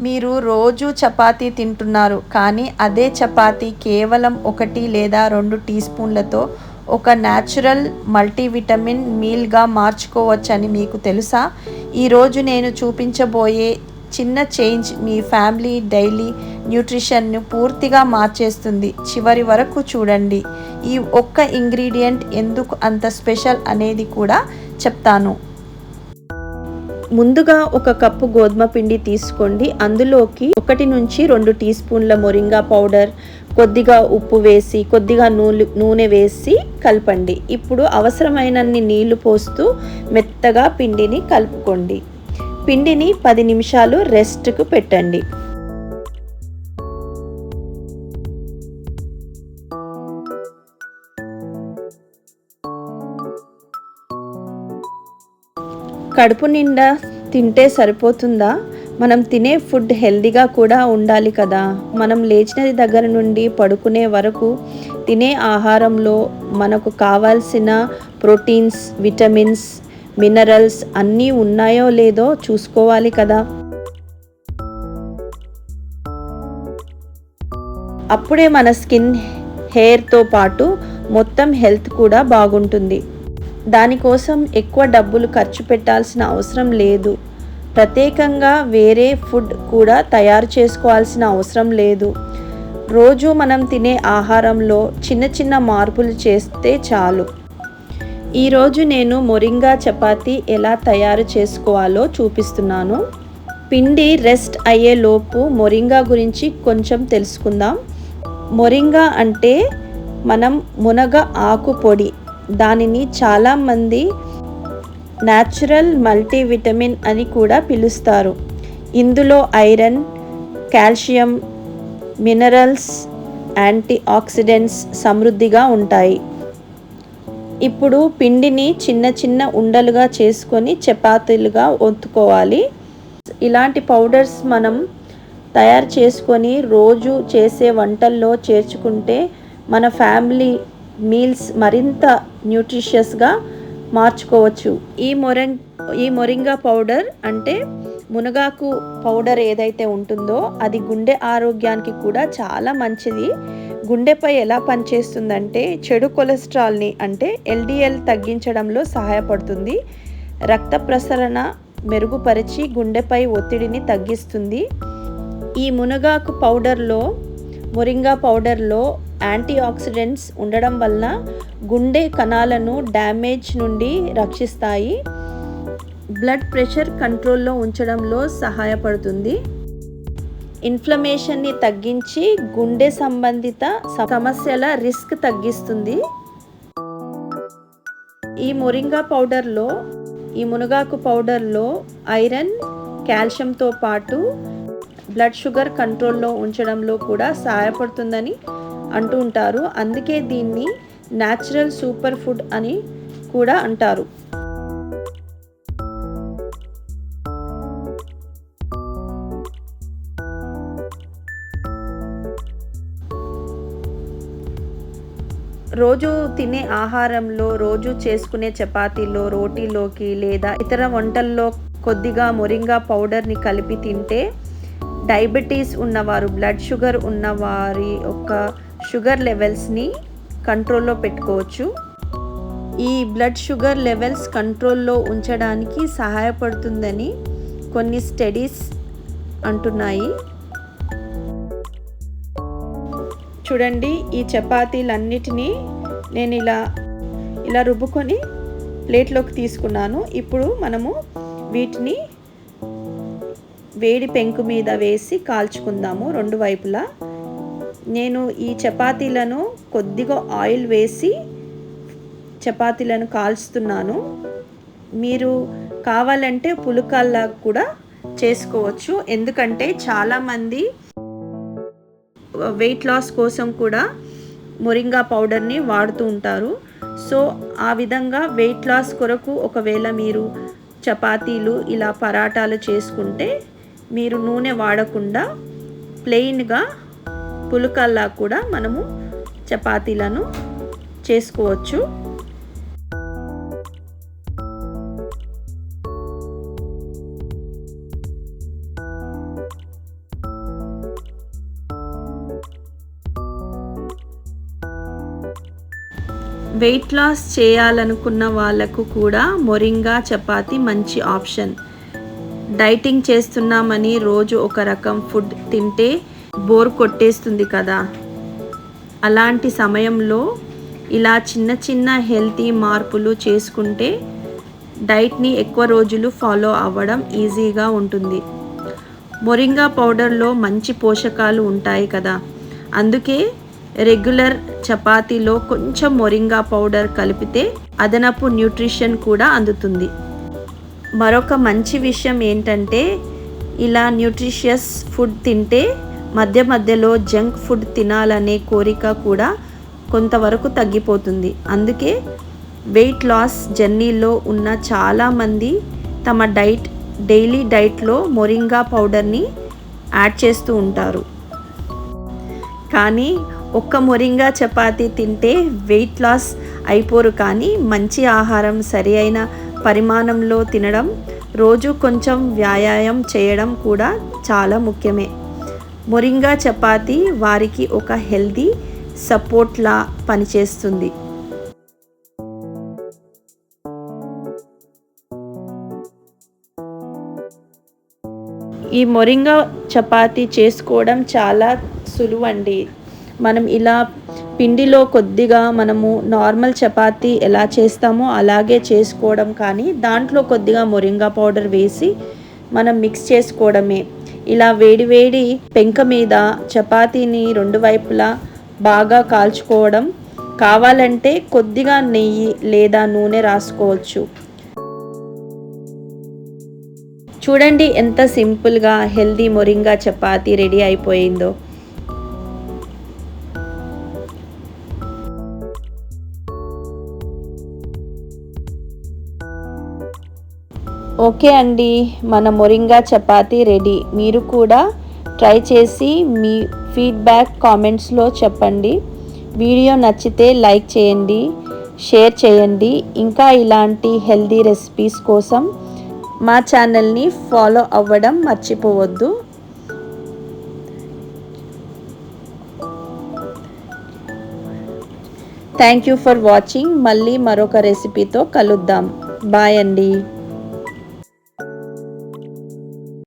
మీరు రోజు చపాతీ తింటున్నారు, కానీ అదే చపాతీ కేవలం 1 లేదా 2 టీ స్పూన్లతో ఒక న్యాచురల్ మల్టీవిటమిన్ మీల్గా మార్చుకోవచ్చని మీకు తెలుసా? ఈరోజు నేను చూపించబోయే చిన్న చేంజ్ మీ ఫ్యామిలీ డైలీ న్యూట్రిషన్ను పూర్తిగా మార్చేస్తుంది. చివరి వరకు చూడండి. ఈ ఒక్క ఇంగ్రీడియంట్ ఎందుకు అంత స్పెషల్ అనేది కూడా చెప్తాను. ముందుగా ఒక కప్పు గోధుమ పిండి తీసుకోండి. అందులోకి 1 నుంచి 2 టీ స్పూన్ల మొరింగా పౌడర్, కొద్దిగా ఉప్పు వేసి, కొద్దిగా నూనె వేసి కలపండి. ఇప్పుడు అవసరమైనన్ని నీళ్లు పోస్తూ మెత్తగా పిండిని కలుపుకోండి. పిండిని 10 నిమిషాలు రెస్ట్కు పెట్టండి. కడుపు నిండా తింటే సరిపోతుందా? మనం తినే ఫుడ్ హెల్దీగా కూడా ఉండాలి కదా. మనం లేచిన దగ్గర నుండి పడుకునే వరకు తినే ఆహారంలో మనకు కావాల్సిన ప్రోటీన్స్, విటమిన్స్, మినరల్స్ అన్నీ ఉన్నాయో లేదో చూసుకోవాలి కదా. అప్పుడే మన స్కిన్, హెయిర్తో పాటు మొత్తం హెల్త్ కూడా బాగుంటుంది. దానికోసం ఎక్కువ డబ్బులు ఖర్చు పెట్టాల్సిన అవసరం లేదు. ప్రత్యేకంగా వేరే ఫుడ్ కూడా తయారు చేసుకోవాల్సిన అవసరం లేదు. రోజు మనం తినే ఆహారంలో చిన్న చిన్న మార్పులు చేస్తే చాలు. ఈరోజు నేను మొరింగా చపాతీ ఎలా తయారు చేసుకోవాలో చూపిస్తున్నాను. పిండి రెస్ట్ అయ్యేలోపు మొరింగా గురించి కొంచెం తెలుసుకుందాం. మొరింగా అంటే మనం మునగ ఆకు పొడి. దానిని చాలామంది న్యాచురల్ మల్టీవిటమిన్ అని కూడా పిలుస్తారు. ఇందులో iron, calcium, minerals, antioxidants సమృద్ధిగా ఉంటాయి. ఇప్పుడు పిండిని చిన్న చిన్న ఉండలుగా చేసుకొని చపాతీలుగా ఒత్తుకోవాలి. ఇలాంటి పౌడర్స్ మనం తయారు చేసుకొని రోజు చేసే వంటల్లో చేర్చుకుంటే మన ఫ్యామిలీ మీల్స్ మరింత న్యూట్రిషియస్గా మార్చుకోవచ్చు. ఈ మొరింగా పౌడర్ అంటే మునగాకు పౌడర్ ఏదైతే ఉంటుందో అది గుండె ఆరోగ్యానికి కూడా చాలా మంచిది. గుండెపై ఎలా పనిచేస్తుందంటే చెడు కొలెస్ట్రాల్ని అంటే LDL తగ్గించడంలో సహాయపడుతుంది. రక్త ప్రసరణ మెరుగుపరిచి గుండెపై ఒత్తిడిని తగ్గిస్తుంది. ఈ మొరింగా పౌడర్లో యాంటీ ఆక్సిడెంట్స్ ఉండడం వల్ల గుండె కణాలను డ్యామేజ్ నుండి రక్షిస్తాయి. బ్లడ్ ప్రెషర్ కంట్రోల్లో ఉంచడంలో సహాయపడుతుంది. ఇన్ఫ్లమేషన్ని తగ్గించి గుండె సంబంధిత సమస్యల రిస్క్ తగ్గిస్తుంది. ఈ మునగాకు పౌడర్లో ఐరన్, కాల్షియంతో పాటు బ్లడ్ షుగర్ కంట్రోల్లో ఉంచడంలో కూడా సహాయపడుతుందని అంటూ ఉంటారు. అందుకే దీన్ని న్యాచురల్ సూపర్ ఫుడ్ అని కూడా అంటారు. రోజు తినే ఆహారంలో, రోజు చేసుకునే చపాతీలో, రోటీలోకి లేదా ఇతర వంటల్లో కొద్దిగా మొరింగా పౌడర్ని కలిపి తింటే డయాబెటీస్ ఉన్నవారు, బ్లడ్ షుగర్ ఉన్నవారి యొక్క షుగర్ లెవెల్స్ని కంట్రోల్లో పెట్టుకోవచ్చు. ఈ బ్లడ్ షుగర్ లెవెల్స్ కంట్రోల్లో ఉంచడానికి సహాయపడుతుందని కొన్ని స్టడీస్ అంటున్నాయి. చూడండి, ఈ చపాతీలన్నిటినీ నేను ఇలా రుబ్బుకొని ప్లేట్లోకి తీసుకున్నాను. ఇప్పుడు మనము వీటిని వేడి పెంకు మీద వేసి కాల్చుకుందాము రెండు వైపులా. నేను ఈ చపాతీలను కొద్దిగా ఆయిల్ వేసి చపాతీలను కాల్చుతున్నాను. మీరు కావాలంటే పుల్కాల్లా కూడా చేసుకోవచ్చు. ఎందుకంటే చాలామంది వెయిట్ లాస్ కోసం కూడా మొరింగా పౌడర్ని వాడుతూ ఉంటారు. సో ఆ విధంగా వెయిట్ లాస్ కొరకు ఒకవేళ మీరు చపాతీలు ఇలా పరాటాలు చేసుకుంటే మీరు నూనె వాడకుండా ప్లెయిన్గా పుల్కాల్లా కూడా మనము చపాతీలను చేసుకోవచ్చు. వెయిట్ లాస్ చేయాలనుకున్న వాళ్ళకు కూడా మొరింగా చపాతీ మంచి ఆప్షన్. డైటింగ్ చేస్తున్నామని రోజు ఒక రకం ఫుడ్ తింటే బోర్ కొట్టేస్తుంది కదా. అలాంటి సమయంలో ఇలా చిన్న చిన్న హెల్తీ మార్పులు చేసుకుంటే డైట్ని ఎక్కువ రోజులు ఫాలో అవ్వడం ఈజీగా ఉంటుంది. మొరింగా పౌడర్లో మంచి పోషకాలు ఉంటాయి కదా, అందుకే రెగ్యులర్ చపాతీలో కొంచెం మొరింగా పౌడర్ కలిపితే అదనపు న్యూట్రిషన్ కూడా అందుతుంది. మరొక మంచి విషయం ఏంటంటే ఇలా న్యూట్రిషియస్ ఫుడ్ తింటే మధ్య మధ్యలో జంక్ ఫుడ్ తినాలనే కోరిక కూడా కొంతవరకు తగ్గిపోతుంది. అందుకే వెయిట్ లాస్ జర్నీలో ఉన్న చాలామంది తమ డైలీ డైట్లో మొరింగా పౌడర్ని యాడ్ చేస్తూ ఉంటారు. కానీ ఒక్క మొరింగా చపాతీ తింటే వెయిట్ లాస్ అయిపోరు, కానీ మంచి ఆహారం సరి అయిన పరిమాణంలో తినడం, రోజు కొంచెం వ్యాయామం చేయడం కూడా చాలా ముఖ్యమే. మొరింగా చపాతీ వారికి ఒక హెల్తీ సపోర్ట్లా పనిచేస్తుంది. ఈ మొరింగా చపాతీ చేసుకోవడం చాలా సులువండి. మనం ఇలా పిండిలో కొద్దిగా మనము నార్మల్ చపాతీ ఎలా చేస్తామో అలాగే చేసుకోవడం, కానీ దాంట్లో కొద్దిగా మొరింగా పౌడర్ వేసి మనం మిక్స్ చేసుకోవడమే. ఇలా వేడివేడి పెంక మీద చపాతీని రెండు వైపులా బాగా కాల్చుకోవడం, కావాలంటే కొద్దిగా నెయ్యి లేదా నూనె రాసుకోవచ్చు. చూడండి ఎంత సింపుల్గా హెల్దీ మొరింగా చపాతీ రెడీ అయిపోయిందో. ఓకే అండి, మన మొరింగా చపాతీ రెడీ. మీరు కూడా ట్రై చేసి మీ ఫీడ్బ్యాక్ కామెంట్స్లో చెప్పండి. వీడియో నచ్చితే లైక్ చేయండి, షేర్ చేయండి. ఇంకా ఇలాంటి హెల్దీ రెసిపీస్ కోసం మా ఛానల్ని ఫాలో అవ్వడం మర్చిపోవద్దు. Thank you for watching. మళ్ళీ మరొక రెసిపీతో కలుద్దాం. బాయ్ అండి.